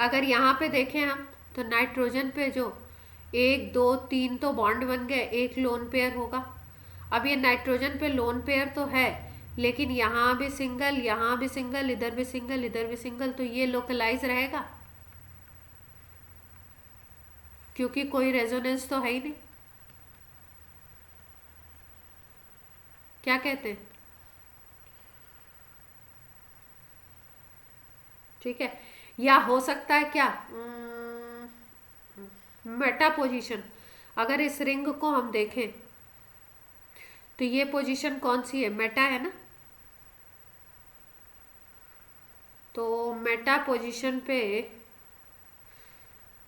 अगर यहाँ पे देखें हम तो नाइट्रोजन पे जो 1 2 3 तो बॉन्ड बन गए, एक लोन पेयर होगा। अब ये नाइट्रोजन पे लोन पेयर तो है, लेकिन यहाँ भी सिंगल, यहाँ भी सिंगल, इधर भी सिंगल, इधर भी सिंगल, तो ये लोकलाइज रहेगा क्योंकि कोई रेजोनेंस तो है ही नहीं। क्या कहते हैं? ठीक है। या हो सकता है क्या, मेटा पोजीशन। अगर इस रिंग को हम देखें तो ये पोजीशन कौन सी है, मेटा है ना। तो मेटा पोजीशन पे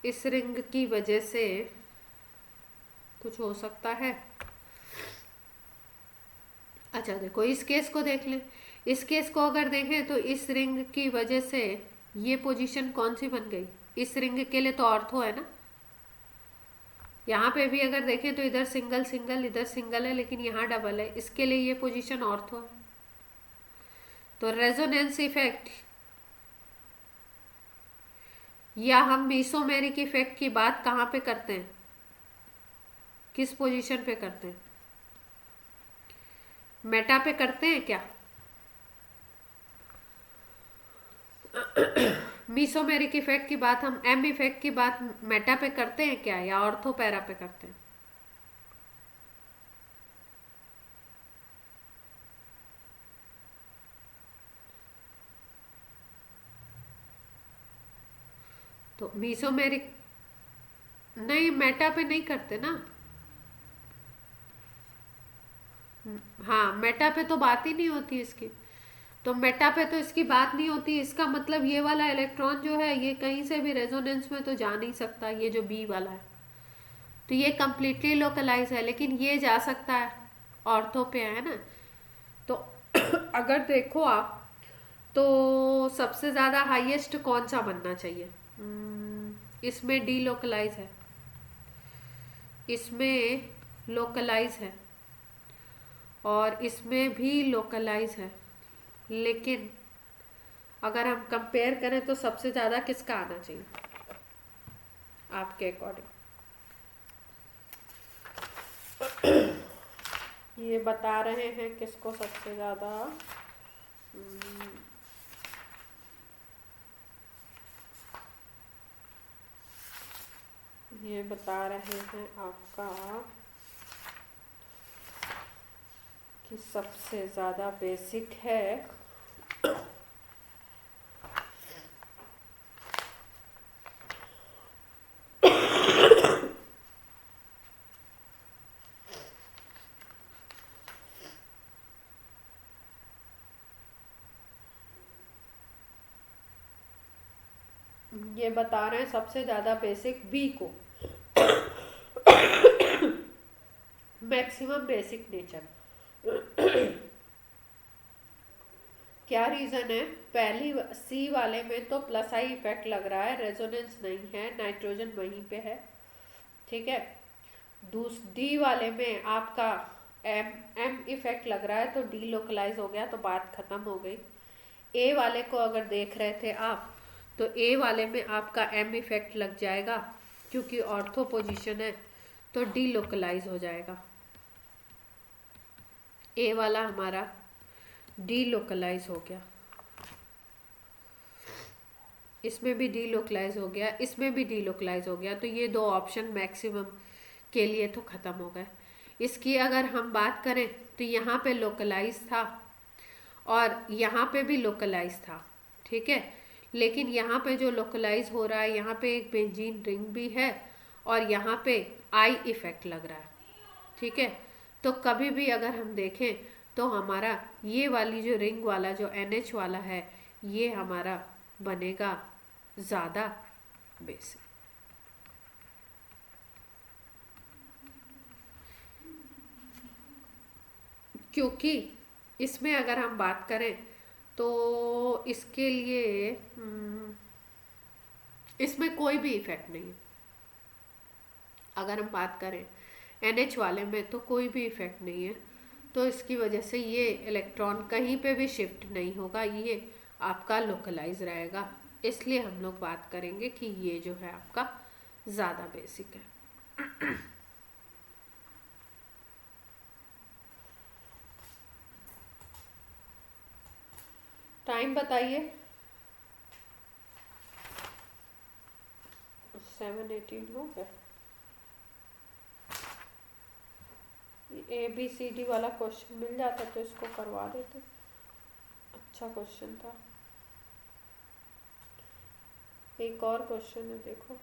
इस रिंग की वजह से कुछ हो सकता है। अच्छा देखो, इस केस को देख लें। इस केस को अगर देखें तो इस रिंग की वजह से ये पोजीशन कौन सी बन गई, इस रिंग के लिए तो ऑर्थो है ना। यहाँ पे भी अगर देखें तो इधर सिंगल सिंगल, इधर सिंगल है, लेकिन यहाँ डबल है, इसके लिए ये पोजीशन ऑर्थो है। तो रेजोनेंस इफेक्ट या हम मीसोमेरिक इफेक्ट की बात कहाँ पे करते हैं, किस पोजीशन पे करते हैं, मेटा पे करते हैं क्या? मीसोमेरिक इफेक्ट की बात, हम एम इफेक्ट की बात मेटा पे करते हैं क्या, या ऑर्थो पैरा पे करते हैं? तो मीसोमेरिक नहीं, मेटा पे नहीं करते ना। हाँ, मेटा पे तो बात ही नहीं होती इसकी। तो मेटा पे तो इसकी बात नहीं होती। इसका मतलब ये वाला इलेक्ट्रॉन जो है ये कहीं से भी रेजोनेंस में तो जा नहीं सकता, ये जो बी वाला है। तो ये कम्प्लीटली लोकलाइज है, लेकिन ये जा सकता है, ऑर्थो पे है ना। तो अगर देखो आप तो सबसे ज़्यादा हाईएस्ट कौन सा बनना चाहिए? इसमें डी लोकलाइज है, इसमें लोकलाइज है, और इसमें भी लोकलाइज है, लेकिन अगर हम कंपेयर करें तो सबसे ज़्यादा किसका आना चाहिए आपके अकॉर्डिंग? ये बता रहे हैं किसको सबसे ज़्यादा। ये बता रहे हैं आपका कि सबसे ज़्यादा बेसिक है ये बता रहे हैं सबसे ज़्यादा बेसिक बी को, मैक्सिमम बेसिक नेचर। क्या रीज़न है? पहली सी वाले में तो प्लस आई इफेक्ट लग रहा है, रेजोनेंस नहीं है, नाइट्रोजन वहीं पे है, ठीक है। डी वाले में आपका एम एम इफेक्ट लग रहा है, तो डी लोकलाइज हो गया, तो बात खत्म हो गई। ए वाले को अगर देख रहे थे आप, तो ए वाले में आपका एम इफेक्ट लग जाएगा, क्योंकि ऑर्थो पोजीशन है, तो डी लोकलाइज हो जाएगा। ए वाला हमारा डी लोकलाइज हो गया, इसमें भी डी लोकलाइज हो गया, इसमें भी डी लोकलाइज हो गया, तो ये दो ऑप्शन मैक्सिमम के लिए तो ख़त्म हो गए। इसकी अगर हम बात करें तो यहाँ पे लोकलाइज था और यहाँ पे भी लोकलाइज था, ठीक है। लेकिन यहाँ पे जो लोकलाइज हो रहा है, यहाँ पे एक बेंजीन रिंग भी है और यहाँ पे आई इफेक्ट लग रहा है, ठीक है। तो कभी भी अगर हम देखें तो हमारा ये वाली जो रिंग वाला जो NH वाला है, ये हमारा बनेगा ज़्यादा बेसिक। क्योंकि इसमें अगर हम बात करें तो इसके लिए इसमें कोई भी इफेक्ट नहीं है। अगर हम बात करें NH वाले में तो कोई भी इफेक्ट नहीं है, तो इसकी वजह से ये इलेक्ट्रॉन कहीं पे भी शिफ्ट नहीं होगा, ये आपका लोकलाइज रहेगा। इसलिए हम लोग बात करेंगे कि ये जो है आपका ज़्यादा बेसिक है। टाइम बताइए। 7:18 हो गया। ABCD वाला क्वेश्चन मिल जाता तो इसको करवा देते, अच्छा क्वेश्चन था। एक और क्वेश्चन है, देखो।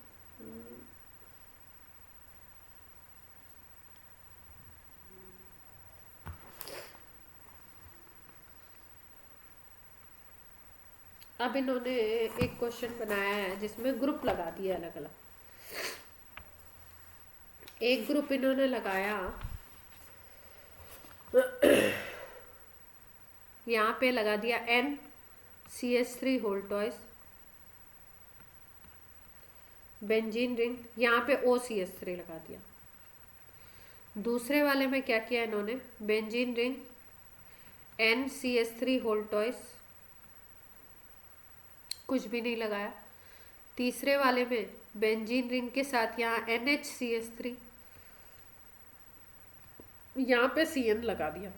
अब इन्होंने एक क्वेश्चन बनाया है जिसमें ग्रुप लगा दिया अलग अलग। एक ग्रुप इन्होंने लगाया, यहाँ पे लगा दिया NCH3 होल्टॉइस बेंजीन रिंग, यहाँ पे OCH3 लगा दिया। दूसरे वाले में क्या किया इन्होंने? बेंजीन रिंग NCH3 होल्टॉइस, कुछ भी नहीं लगाया। तीसरे वाले में बेंजीन रिंग के साथ यहाँ NHCH3, यहाँ पे CN लगा दिया।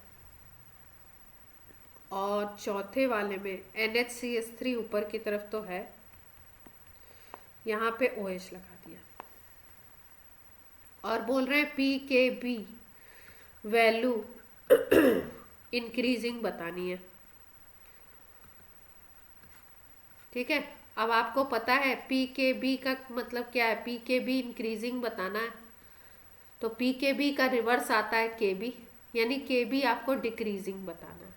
और चौथे वाले में NHCH3 ऊपर की तरफ तो है, यहाँ पे OH लगा दिया। और बोल रहे हैं PKB वैल्यू इंक्रीजिंग बतानी है, ठीक है। अब आपको पता है PKB का मतलब क्या है, PKB इंक्रीजिंग बताना है, तो PKB का रिवर्स आता है KB, यानी KB आपको डिक्रीजिंग बताना है।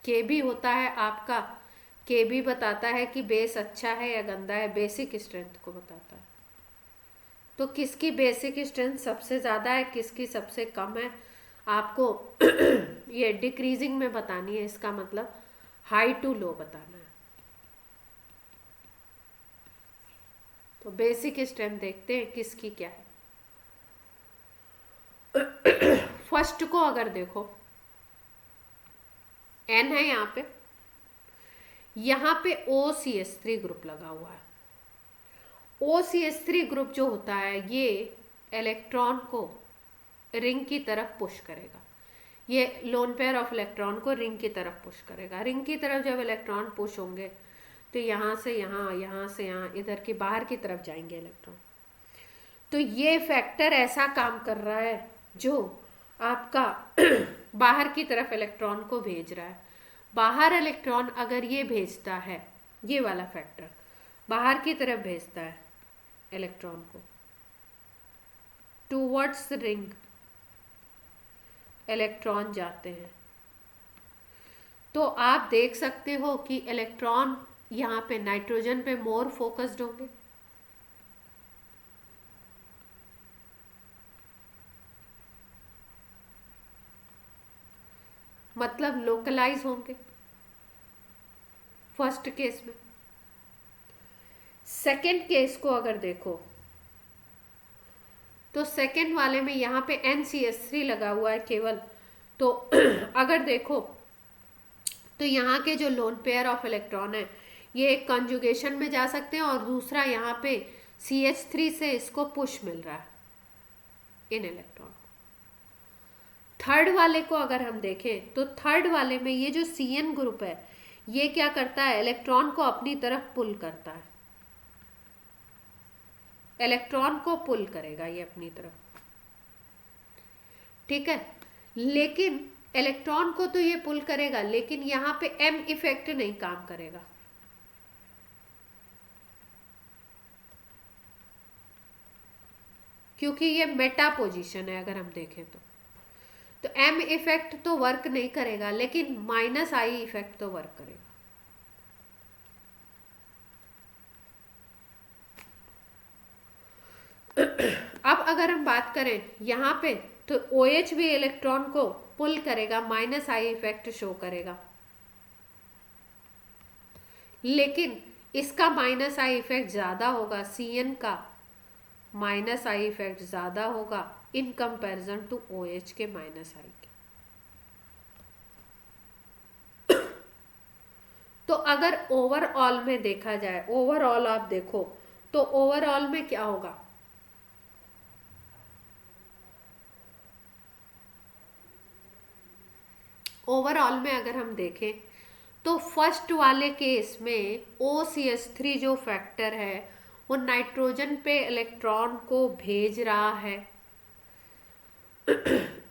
KB होता है आपका, KB बताता है कि बेस अच्छा है या गंदा है, बेसिक स्ट्रेंथ को बताता है। तो किसकी बेसिक स्ट्रेंथ सबसे ज़्यादा है, किसकी सबसे कम है, आपको ये डिक्रीजिंग में बतानी है। इसका मतलब हाई टू लो बताना है। तो बेसिक स्ट्रेंथ देखते हैं किसकी क्या है। फर्स्ट को अगर देखो, N है यहाँ पे OCH3 ग्रुप लगा हुआ है। OCH3 ग्रुप जो होता है ये इलेक्ट्रॉन को रिंग की तरफ पुश करेगा, ये लोन पेयर ऑफ इलेक्ट्रॉन को रिंग की तरफ पुश करेगा। रिंग की तरफ जब इलेक्ट्रॉन पुश होंगे तो यहाँ से यहाँ, यहाँ से यहाँ, इधर के बाहर की तरफ जाएंगे इलेक्ट्रॉन। तो ये फैक्टर ऐसा काम कर रहा है जो आपका बाहर की तरफ इलेक्ट्रॉन को भेज रहा है। बाहर इलेक्ट्रॉन अगर ये भेजता है, ये वाला फैक्टर बाहर की तरफ भेजता है इलेक्ट्रॉन को टूवर्ड्स रिंग, इलेक्ट्रॉन जाते हैं। तो आप देख सकते हो कि इलेक्ट्रॉन यहाँ पे नाइट्रोजन पे मोर फोकस्ड होंगे, मतलब लोकलाइज होंगे फर्स्ट केस में। सेकेंड केस को अगर देखो तो सेकेंड वाले में यहाँ पे NCS3 लगा हुआ है केवल। तो अगर देखो तो यहाँ के जो लोन पेयर ऑफ इलेक्ट्रॉन है ये एक कंजुगेशन में जा सकते हैं, और दूसरा यहाँ पे CH3 से इसको पुश मिल रहा है इन इलेक्ट्रॉन। थर्ड वाले को अगर हम देखें तो थर्ड वाले में ये जो CN ग्रुप है ये क्या करता है, इलेक्ट्रॉन को अपनी तरफ पुल करता है, इलेक्ट्रॉन को पुल करेगा ये अपनी तरफ, ठीक है। लेकिन इलेक्ट्रॉन को तो ये पुल करेगा, लेकिन यहाँ पे M इफेक्ट नहीं काम करेगा। क्योंकि ये मेटा पोजीशन है अगर हम देखें तो M इफेक्ट तो वर्क नहीं करेगा, लेकिन -I इफेक्ट तो वर्क करेगा। अब अगर हम बात करें यहाँ पे तो OH भी इलेक्ट्रॉन को पुल करेगा, -I इफेक्ट शो करेगा, लेकिन इसका -I इफेक्ट ज्यादा होगा, CN का -I इफेक्ट ज्यादा होगा इन कंपैरिजन टू OH के -I के। तो अगर ओवरऑल में देखा जाए, ओवरऑल आप देखो तो ओवरऑल में क्या होगा, ओवरऑल में अगर हम देखें तो फर्स्ट वाले केस में OCH3 जो फैक्टर है वो नाइट्रोजन पे इलेक्ट्रॉन को भेज रहा है।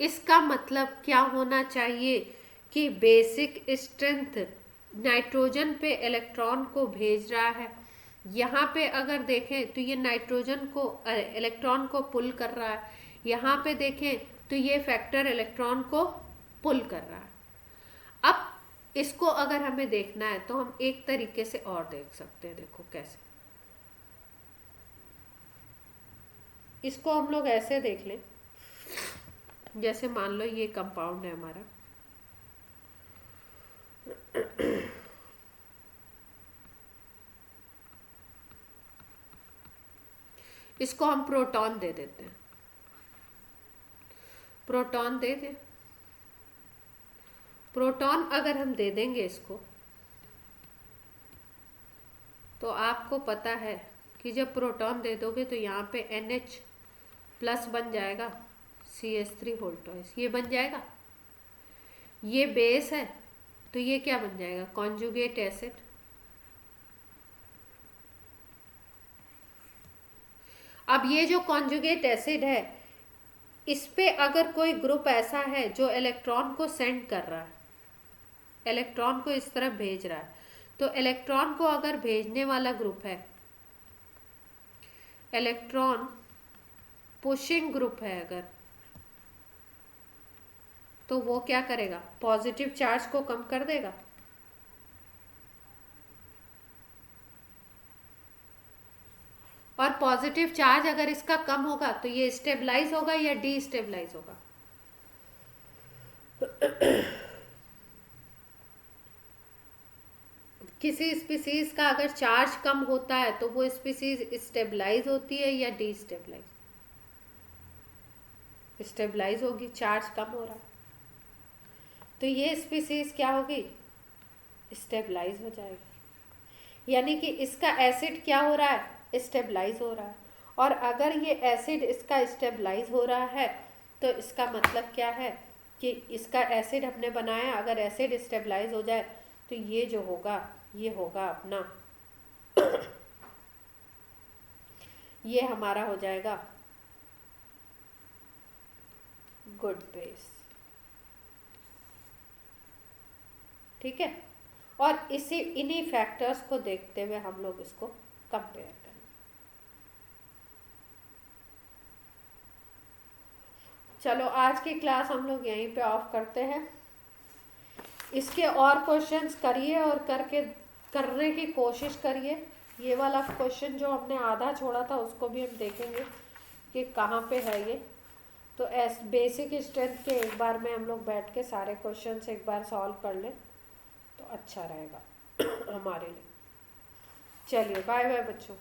इसका मतलब क्या होना चाहिए कि बेसिक स्ट्रेंथ नाइट्रोजन पे इलेक्ट्रॉन को भेज रहा है। यहाँ पे अगर देखें तो ये नाइट्रोजन को इलेक्ट्रॉन को पुल कर रहा है, यहाँ पे देखें तो ये फैक्टर इलेक्ट्रॉन को पुल कर रहा है। अब इसको अगर हमें देखना है तो हम एक तरीके से और देख सकते हैं, देखो कैसे। इसको हम लोग ऐसे देख लें, जैसे मान लो ये कंपाउंड है हमारा, इसको हम प्रोटॉन दे देते हैं, प्रोटॉन दे दे। प्रोटॉन अगर हम दे देंगे इसको तो आपको पता है कि जब प्रोटॉन दे दोगे तो यहाँ पे NH प्लस बन जाएगा, CH3 होल्टॉइस ये बन जाएगा। ये बेस है तो ये क्या बन जाएगा, कॉन्जुगेट एसिड। अब ये जो कॉन्जुगेट एसिड है इस पे अगर कोई ग्रुप ऐसा है जो इलेक्ट्रॉन को सेंड कर रहा है, इलेक्ट्रॉन को इस तरफ भेज रहा है, तो इलेक्ट्रॉन को अगर भेजने वाला ग्रुप है, इलेक्ट्रॉन पुशिंग ग्रुप है अगर, तो वो क्या करेगा, पॉजिटिव चार्ज को कम कर देगा। और पॉजिटिव चार्ज अगर इसका कम होगा तो ये स्टेबलाइज होगा या डीस्टेबलाइज होगा। किसी स्पीसीज का अगर चार्ज कम होता है तो वो स्पीसीज स्टेबलाइज होती है या डीस्टेबलाइज, स्टेबलाइज होगी, चार्ज कम हो रहा। तो ये स्पीसीज क्या होगी, स्टेबलाइज हो जाएगी। यानी कि इसका एसिड क्या हो रहा है, स्टेबलाइज हो रहा है। और अगर ये एसिड इसका स्टेबलाइज हो रहा है तो इसका मतलब क्या है कि इसका एसिड हमने बनाया, अगर एसिड स्टेबलाइज हो जाए तो ये जो होगा ये होगा अपना ये हमारा हो जाएगा गुड बेस। ठीक है, और इसी इन्हीं फैक्टर्स को देखते हुए हम लोग इसको कंपेयर करें। चलो आज की क्लास हम लोग यहीं पे ऑफ करते हैं। इसके और क्वेश्चंस करिए और करने की कोशिश करिए। ये वाला क्वेश्चन जो हमने आधा छोड़ा था उसको भी हम देखेंगे कि कहाँ पे है ये। तो बेसिक स्ट्रेंथ के एक बार में हम लोग बैठ के सारे क्वेश्चंस एक बार सॉल्व कर लें तो अच्छा रहेगा हमारे लिए। चलिए बाय बाय बच्चों।